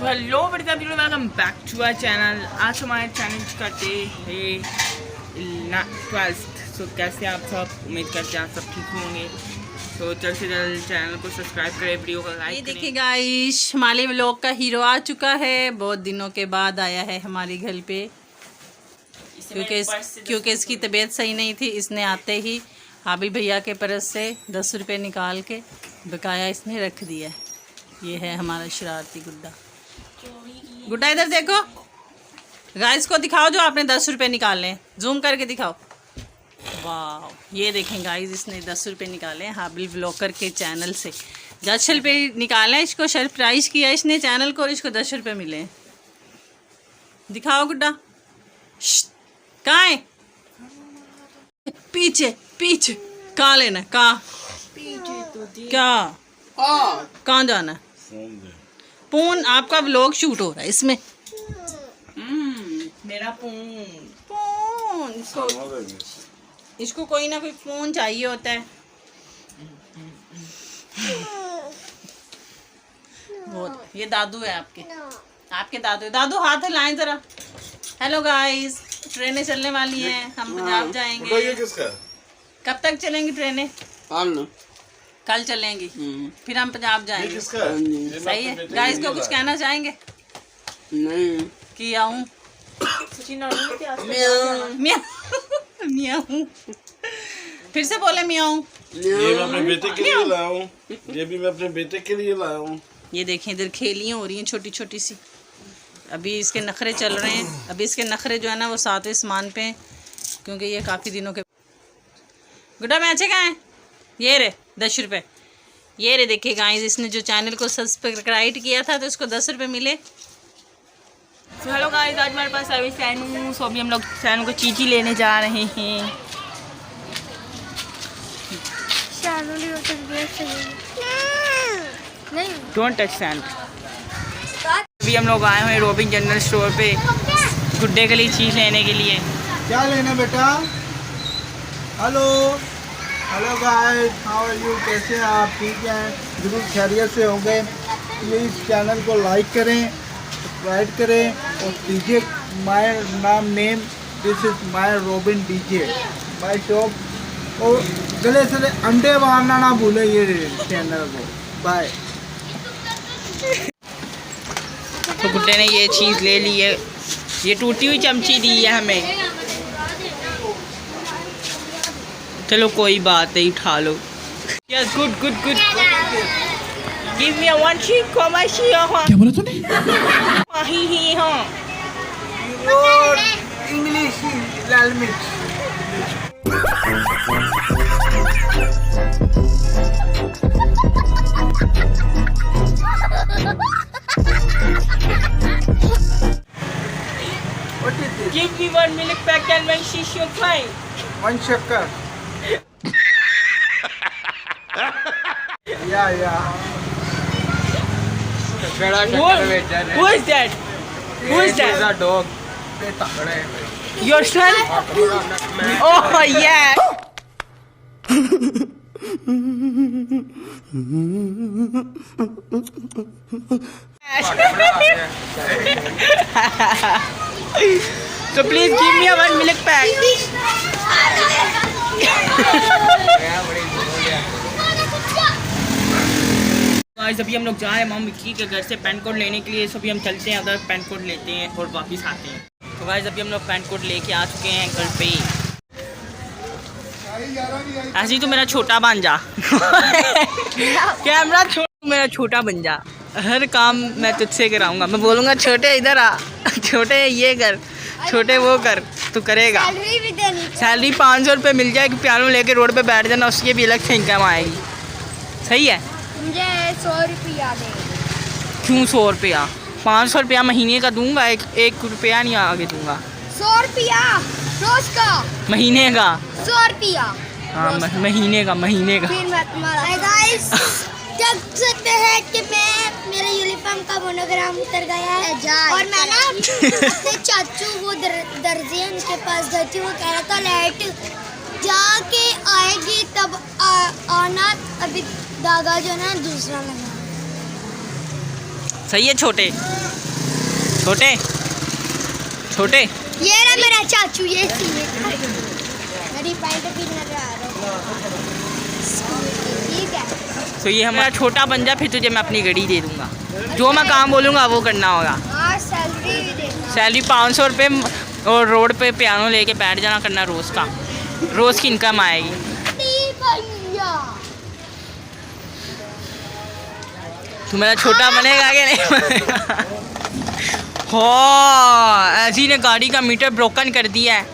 So hello welcome back to our channel. आज हमारे channel करते हैं 12th। सो कैसे आप सब, उम्मीद करते हैं आप सब ठीक होंगे। तो जल्द से जल्द चैनल को सब्सक्राइब करें, वीडियो को लाइक करें। देखिए गाइस, हमारे व्लॉग का हीरो आ चुका है। बहुत दिनों के बाद आया है हमारे घर पे, क्योंकि इसकी तबीयत सही नहीं थी। इसने आते ही हाबिल भैया के पर्स से 10 रुपये निकाल के बकाया इसने रख दिया। ये है हमारा शरारती गुड्डा। गुड्डा इधर देखो, गाइस को दिखाओ जो आपने 10 रुपये निकाले। जूम करके दिखाओ। वाह, ये देखें गाइस, इसने 10 रुपये निकाले हाबिल व्लॉगर के चैनल से। 10 रुपये निकाले, इसको सरप्राइज किया इसने चैनल को और इसको 10 रुपये मिले। दिखाओ गुड्डा, कहाँ है? पीछे पीछे। कहाँ लेना, कहाँ क्या, कहाँ जाना है? फोन आपका व्लॉग शूट हो रहा है इसमें। मेरा फोन इसको कोई ना कोई फोन चाहिए होता है। बहुत, ये दादू है आपके दादू। दादू हाथ हिलाएं जरा। हेलो गाइस, ट्रेनें चलने वाली हैं, हम पंजाब जाएंगे। ये किसका? कब तक चलेंगी ट्रेनें? कल चलेंगी, फिर हम पंजाब जाएंगे। किसका? सही है गाइस, को कुछ कहना चाहेंगे? नहीं कि आऊं मियाऊं। फिर से बोले मियाऊं। ये मैं अपने बेटे के लिए लाया हूँ। ये भी मैं अपने बेटे के लिए लाया हूँ। ये देखें, इधर खेलियाँ हो रही हैं छोटी छोटी सी। अभी इसके नखरे चल रहे हैं। अभी इसके नखरे जो है ना वो 7वें आसमान पे हैं, क्योंकि ये काफ़ी दिनों के। गुड्डा मैचे कहाँ हैं? ये रे 10 रुपये। ये रे देखिए गाइस, इसने जो चैनल को सब्सक्राइब किया था तो इसको 10 रुपये मिले। तो हेलो गाइस, आज हमारे पास सर्विस सैनू। सो अभी हम लोग सैनू को चीची लेने जा रहे हैं। डोंट टच सैनू। अभी हम लोग आए हुए हैं रॉबिन जनरल स्टोर पे गुड्डे के लिए चीज़ लेने के लिए। क्या लेना बेटा? Hello hello guys, how are you? कैसे हैं आप? ठीक हैं? बिल्कुल खैरियत से होंगे। ये इस चैनल को लाइक करें, सब्सक्राइब करें और DJ my name this is my robin DJ my shop. और गले से अंडे मारना ना भूले ये चैनल को। बाय। तो गुड्डे ने ये चीज़ ले ली है। ये टूटी हुई चमची दी है हमें। चलो कोई बात नहीं, उठा लो। Yes, good good good. Give me one शी कॉमर्शी। क्या बोला तूने? ही हाँ, English language. Give me one milk pack and one shishi of wine. One shaker. Yeah. Who is that? Who is that? a dog. Your son? Oh yeah. So please give me a one milk pack. Guys, अभी हम लोग जा रहे हैं मामा Mickey के घर से pan code लेने के लिए। सभी हम चलते हैं, अगर पैन कोड लेते हैं और वापस आते हैं। तो गाइस, अभी हम लोग पैन कोड लेके आ चुके हैं घर पे। ऐसे ही तो मेरा छोटा बन जा। कैमरा छोड़, मेरा छोटा बन जा। हर काम मैं तुझसे कराऊंगा। मैं बोलूँगा छोटे इधर आ, छोटे ये कर, छोटे वो कर, तो करेगा। सैलरी 500 रुपये मिल जाएगी। पियानो लेके रोड पे बैठ जाना, उसकी भी अलग से इनकम आएगी। सही है? मुझे 100 रुपया दे। क्यों 100 रुपया? 500 रुपया महीने का दूंगा, एक रुपया नहीं आगे दूंगा। 100 रुपया रोज का? महीने का 100 रुपया। हाँ, महीने का। फिर मैं तुम्हारा गाइस देख सकते हैं कि मेरे यूनिफॉर्म का मोनोग्राम उतर गया है। और मैं ना अपने चाचू वो दर्जी हैं उनके पास गई थी। वो कह रहा था लाइट जाके आएगी तब आना। अभी धागा जो ना दूसरा लगा। सही है छोटे छोटे छोटे। ये रहा मेरा चाचू, ये मेरी पैंट भी नजर आ रहा है। ठीक है, तो ये हमारा छोटा बन जा, फिर तुझे मैं अपनी घड़ी दे दूंगा। जो मैं काम बोलूँगा वो करना होगा। हाँ सैलरी भी देना। सैलरी 500 रुपये, और रोड पे पियानो लेके बैठ जाना करना रोज़ का, रोज़ की इनकम आएगी। भैया तू मेरा छोटा बनेगा कि नहीं बनेगा? हाँ, ऐसी ने गाड़ी का मीटर ब्रोकन कर दिया है।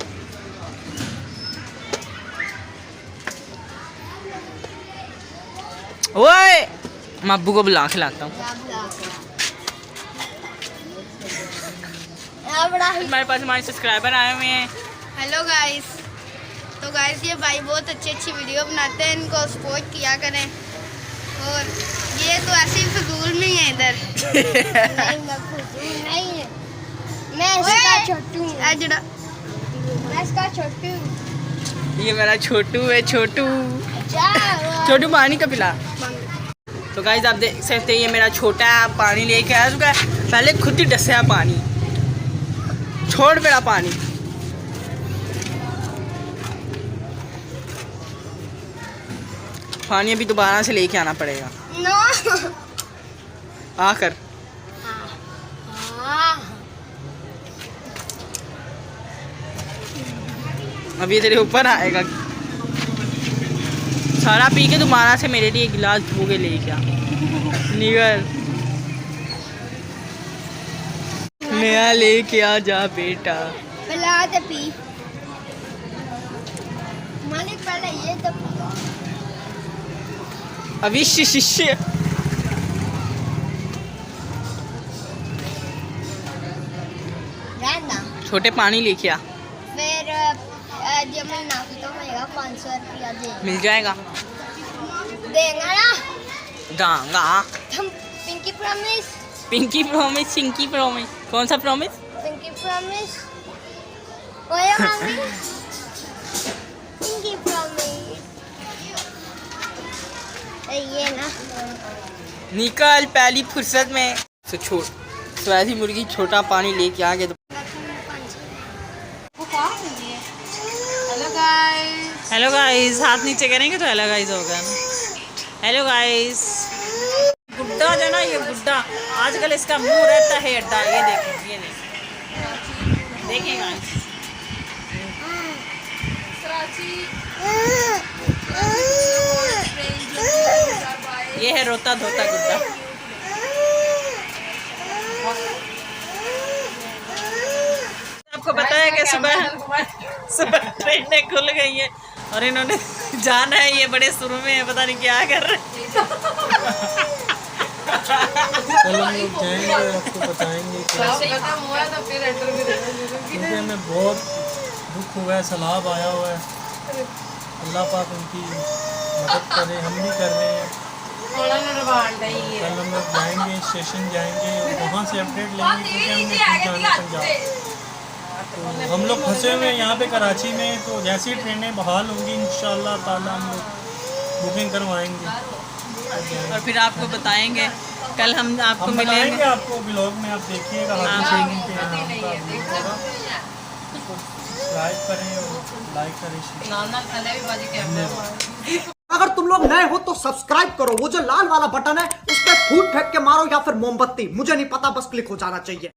ओए, मैं अब्बू को बुला के लाता हूँ। हमारे पास हमारे सब्सक्राइबर आए हुए हैं। हेलो गाइस, तो गाइस ये भाई बहुत अच्छी अच्छी वीडियो बनाते हैं, इनको सपोर्ट किया करें। और ये तो ऐसे ही फजूल में ही है इधर। नहीं, मैं फजूल नहीं है, मैं इसका छोटू हूँ। मैं इसका छोटू हूँ। ये मेरा छोटू है, छोटू छोटू पानी का पिला। तो गाइस आप देख सकते हैं, ये मेरा छोटा पानी लेके आया चुका है। पहले खुद ही डसया पानी, छोड़ मेरा पानी। पानी अभी दोबारा से लेके आना पड़ेगा। नो आकर अभी तेरे ऊपर आएगा। सारा पी के दोबारा से मेरे लिए गिलास धो के लेके आ। निगर नया लेके आ जा बेटा। पिला दे पी। मालिक पहले ये तो पिला। अविश्य शिष्य। रहना छोटे पानी लेके आ। फिर जब महीना खत्म होएगा 500 रुपया दे मिल जाएगा। देगा ना दांगा। हम pinky promise. Pinky promise, chinky promise. कौन सा प्रॉमिस? Pinky promise. ओए मम्मी, पिंकी प्रॉमिस। ये ना निकल पहली फुर्सत में। तो छोड़ स्वैसी मुर्गी छोटा पानी लेके आ गए। तो हेलो गाइस, हाथ नीचे करेंगे तो हेलो गाइस होगा ना। हेलो गाइस, गुड्डा जो ना, ये गुड्डा आजकल इसका मुंह रहता है अड्डा। ये देखें, ये देखें गाइस, ये है रोता धोता गुड्डा। आपको पता है कि सुबह ट्रेनें खुल गई हैं और इन्होंने जाना है। ये बड़े शुरू में है, पता नहीं क्या कर रहे हैं। कल हम लोग जाएंगे, आपको बताएंगे क्योंकि हमें बहुत दुख हुआ है, सैलाब आया हुआ है। अल्लाह पाक उनकी मदद करे, हम भी कर रहे हैं। कल हम लोग जाएंगे, स्टेशन जाएंगे और वहाँ से अपडेट लेंगे क्योंकि हमने जाना पंजाब। तो हम लोग फंसे हुए हैं यहाँ पे कराची में, तो जैसी ट्रेनें बहाल होंगी इंशाअल्लाह ताला हम लोग बुकिंग करवाएंगे और फिर आपको बताएंगे। कल हम आपको हम मिलेंगे। बताएंगे आपको ब्लॉग में, आप देखिएगा। सब्सक्राइब करें और लाइक करें। अगर तुम लोग नए हो तो सब्सक्राइब करो, वो जो लाल वाला बटन है उस पर फूट फेंक के मारो या फिर मोमबत्ती, मुझे नहीं पता, बस क्लिक हो जाना चाहिए।